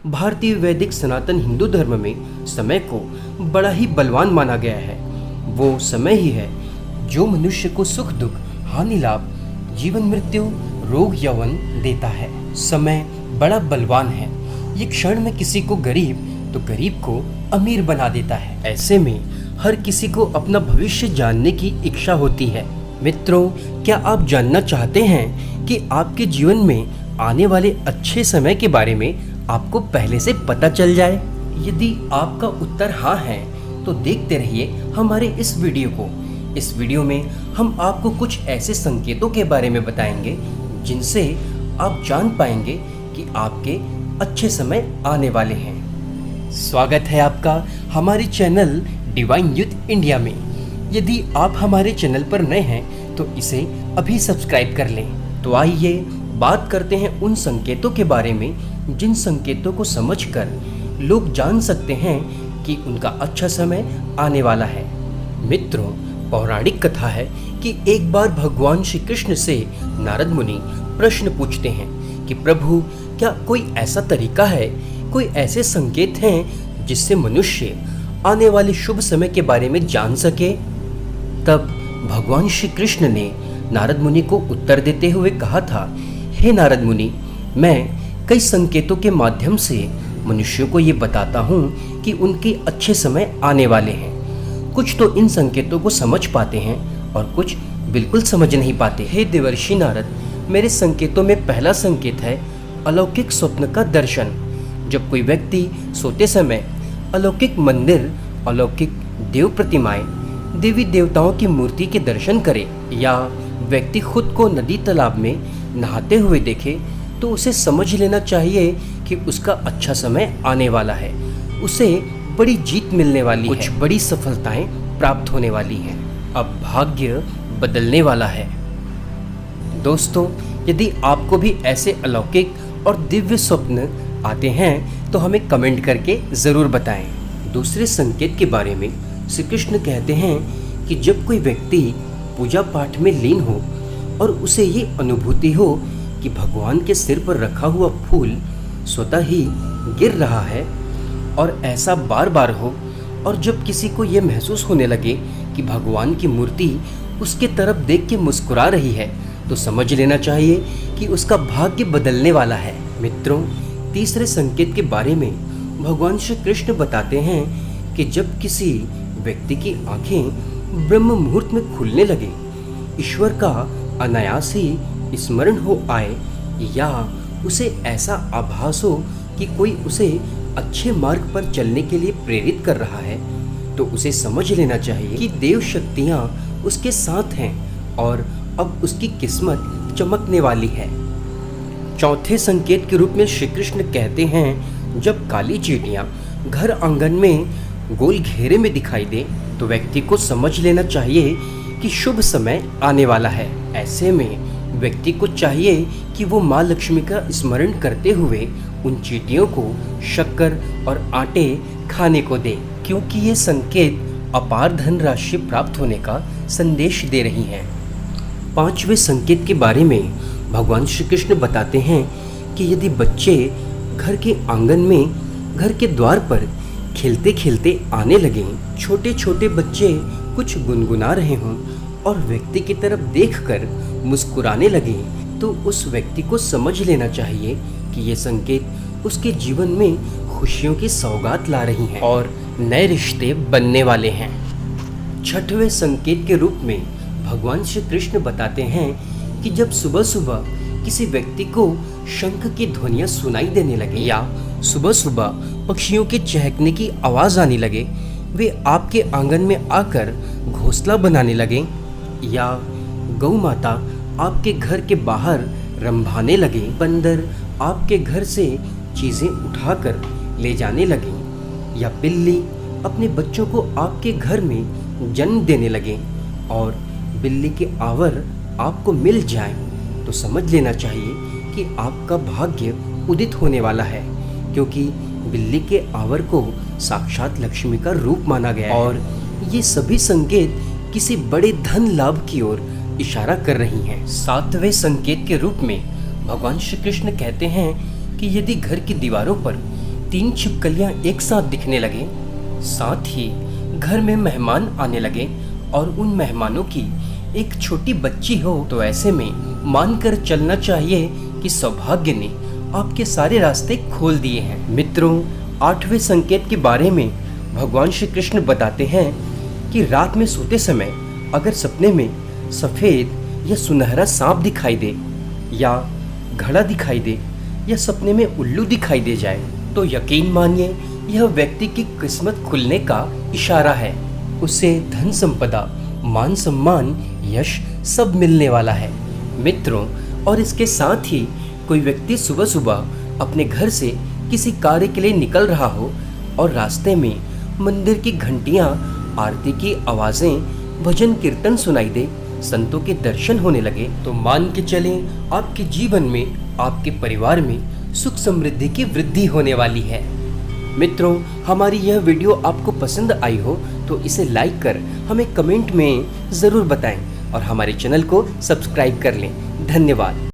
भारतीय वैदिक सनातन हिंदू धर्म में समय को बड़ा ही बलवान माना गया है। वो समय ही है जो मनुष्य को सुख दुख, हानि लाभ, जीवन मृत्यु, रोग यौवन देता है। समय बड़ा बलवान है। ये क्षण में किसी को गरीब तो गरीब को अमीर बना देता है। ऐसे में हर किसी को अपना भविष्य जानने की इच्छा होती है। मित्रों, क्या आप जानना चाहते हैं कि आपके जीवन में आने वाले अच्छे समय के बारे में आपको पहले से पता चल जाए? यदि आपका उत्तर हाँ है तो देखते रहिए हमारे इस वीडियो को। इस वीडियो में हम आपको कुछ ऐसे संकेतों के बारे में बताएंगे जिनसे आप जान पाएंगे कि आपके अच्छे समय आने वाले हैं। स्वागत है आपका हमारे चैनल डिवाइन यूथ इंडिया में। यदि आप हमारे चैनल पर नए हैं तो इसे अभी सब्सक्राइब कर लें। तो आइए बात करते हैं उन संकेतों के बारे में जिन संकेतों को समझकर लोग जान सकते हैं कि उनका अच्छा समय आने वाला है। मित्रों, पौराणिक कथा है कि एक बार भगवान श्री कृष्ण से नारद मुनि प्रश्न पूछते हैं कि प्रभु, क्या कोई ऐसा तरीका है, कोई ऐसे संकेत हैं जिससे मनुष्य आने वाले शुभ समय के बारे में जान सके? तब भगवान श्री कृष्ण ने नारद मुनि को उत्तर देते हुए कहा था, हे नारद मुनि, मैं कई संकेतों के माध्यम से मनुष्यों को ये बताता हूँ कि उनके अच्छे समय आने वाले हैं। कुछ तो इन संकेतों को समझ पाते हैं और कुछ बिल्कुल समझ नहीं पाते। हे देवर्षि नारद, मेरे संकेतों में पहला संकेत है अलौकिक स्वप्न का दर्शन। जब कोई व्यक्ति सोते समय अलौकिक मंदिर, अलौकिक देव प्रतिमाएं, देवी देवताओं की मूर्ति के दर्शन करे या व्यक्ति खुद को नदी तालाब में नहाते हुए देखे तो उसे समझ लेना चाहिए कि उसका अच्छा समय आने वाला है। उसे बड़ी जीत मिलने वाली है, कुछ बड़ी सफलताएं प्राप्त होने वाली हैं। अब भाग्य बदलने वाला है। दोस्तों, यदि आपको भी ऐसे अलौकिक और दिव्य स्वप्न आते हैं तो हमें कमेंट करके ज़रूर बताएं। दूसरे संकेत के बारे में श्री कृष्ण कहते हैं कि जब कोई व्यक्ति पूजा पाठ में लीन हो और उसे ये अनुभूति हो कि भगवान के सिर पर रखा हुआ फूल स्वतः ही गिर रहा है और ऐसा बार बार हो, और जब किसी को ये महसूस होने लगे कि भगवान की मूर्ति उसके तरफ देख के मुस्कुरा रही है, तो समझ लेना चाहिए कि उसका भाग्य बदलने वाला है। मित्रों, तीसरे संकेत के बारे में भगवान श्री कृष्ण बताते हैं कि जब किसी व्यक्ति की आंखें ब्रह्म मुहूर्त में खुलने लगे, ईश्वर का अनायास ही स्मरण हो आए या उसे ऐसा आभास हो कि कोई उसे अच्छे मार्ग पर चलने के लिए प्रेरित कर रहा है, तो उसे समझ लेना चाहिए कि देव शक्तियाँ उसके साथ हैं और अब उसकी किस्मत चमकने वाली है। चौथे संकेत के रूप में श्री कृष्ण कहते हैं, जब काली चींटियां घर आंगन में गोल घेरे में दिखाई दे तो व्यक्ति को समझ लेना चाहिए कि शुभ समय आने वाला है। ऐसे में व्यक्ति को चाहिए कि वो माँ लक्ष्मी का स्मरण करते हुए उन चींटियों को शक्कर और आटे खाने को दे, क्योंकि ये संकेत अपार धन राशि प्राप्त होने का संदेश दे रही हैं। पांचवें संकेत के बारे में भगवान श्री कृष्ण बताते हैं कि यदि बच्चे घर के आंगन में, घर के द्वार पर खेलते खेलते आने लगें, छोटे छोटे बच्चे कुछ गुनगुना रहे हों और व्यक्ति की तरफ देखकर मुस्कुराने लगें, तो उस व्यक्ति को समझ लेना चाहिए कि ये संकेत उसके जीवन में खुशियों की सौगात ला रही हैं और नए रिश्ते बनने वाले हैं। छठवें संकेत के रूप में भगवान श्री कृष्ण बताते हैं कि जब सुबह सुबह किसी व्यक्ति को शंख की ध्वनियाँ सुनाई देने लगे या सुबह सुबह पक्षियों के चहकने की आवाज़ आने लगे, वे आपके आंगन में आकर घोंसला बनाने लगे या गौ माता आपके घर के बाहर रंभाने लगे, बंदर आपके घर से चीज़ें उठाकर ले जाने लगे या बिल्ली अपने बच्चों को आपके घर में जन्म देने लगे और बिल्ली के आवर आपको मिल जाए, तो समझ लेना चाहिए कि आपका भाग्य उदित होने वाला है, क्योंकि बिल्ली के आवर को साक्षात लक्ष्मी का रूप माना गया है और ये सभी संकेत किसी बड़े धन लाभ की ओर इशारा कर रही हैं। सातवें संकेत के रूप में भगवान श्री कृष्ण कहते हैं कि यदि घर की दीवारों पर 3 छिपकलियां एक साथ दिखने लगे। साथ ही घर में मेहमान आने लगे और उन मेहमानों की एक छोटी बच्ची हो, तो ऐसे में मानकर चलना चाहिए कि सौभाग्य ने आपके सारे रास्ते खोल दिए हैं। मित्रों, 8वें संकेत के बारे में भगवान श्री कृष्ण बताते हैं कि रात में सोते समय अगर सपने में सफेद या सुनहरा सांप दिखाई दे, या घड़ा दिखाई दे, या सपने में उल्लू दिखाई दे जाए, तो यकीन मानिए यह व्यक्ति की किस्मत खुलने का इशारा है। उसे धन संपदा, मान सम्मान, यश सब मिलने वाला है। मित्रों, और इसके साथ ही कोई व्यक्ति सुबह सुबह अपने घर से किसी कार्य के लिए निकल रहा हो और रास्ते में मंदिर की घंटियां, आरती की आवाजें, भजन कीर्तन सुनाई दे, संतों के दर्शन होने लगे, तो मान के चलें आपके जीवन में, आपके परिवार में सुख समृद्धि की वृद्धि होने वाली है। मित्रों, हमारी यह वीडियो आपको पसंद आई हो तो इसे लाइक कर हमें कमेंट में ज़रूर बताएं और हमारे चैनल को सब्सक्राइब कर लें। धन्यवाद।